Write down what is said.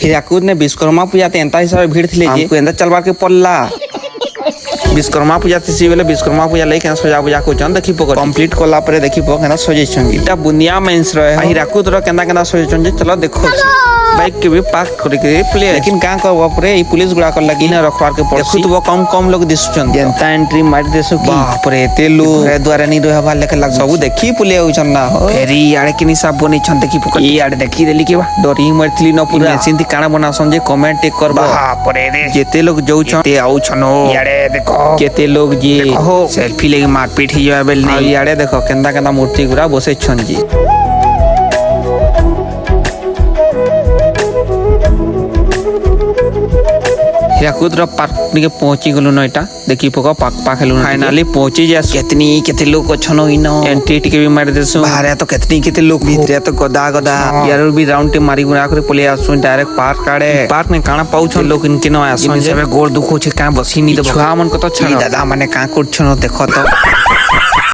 हिराकुद ने विश्वकर्मा पूजा एंता हिसाब भीड़ थी हमको एंता चलबार के पड़ला विश्वकर्मा पूजा थी बेले विश्वकर्मा पूजा लेके सजा पूजा को देखी पक कंप्लीट कला परे देखी पक केना सजेछन इटा बुनिया मेंस रहे हिराकुद रो केना केना सजेछन जे चलो देखो बाइक के भी पार्क करे के प्ले लेकिन का करबो परे ई पुलिस गुडा कर लगी ना रखवार के पड़ देखु तो कम कम लोग दिसछन जनता एंट्री मार देसु की बाप रे ते लोग रे द्वारा नी रहबा लेके लग सब देखी पुले होछन ना हो फेरी आड़े किनी सब बनी छन देखी पक ई आड़े देखी देली के बा डरी मरथली न पूरा सिंधी काना बना समझे कमेंट टेक करबा बाप रे रे जेते लोग जाउछन ते आउछन याड़े देखो केते लोग जी सेल्फी लेके मारपीट ही जाबे नहीं याड़े देखो केंदा केंदा मूर्ति गुरा बसे छन जी हिराकुद पार्क के पहुंची गलु न एटा देखी पको पाक पाक हेलु फाइनली पहुंची जास केते लोग छनो इनो एंट्री टिके भी मार देसु बाहर तो केते लोग भीतर तो गदा गदा यार भी राउंड टे मारी गुना करे पले आसु डायरेक्ट पार्क काड़े पार्क में काना पाउ छ लोग इनके न आसु सबे गोर दुखो छ का बसी नी दबो छुआ मन को तो छ दादा माने का कर छनो देखो तो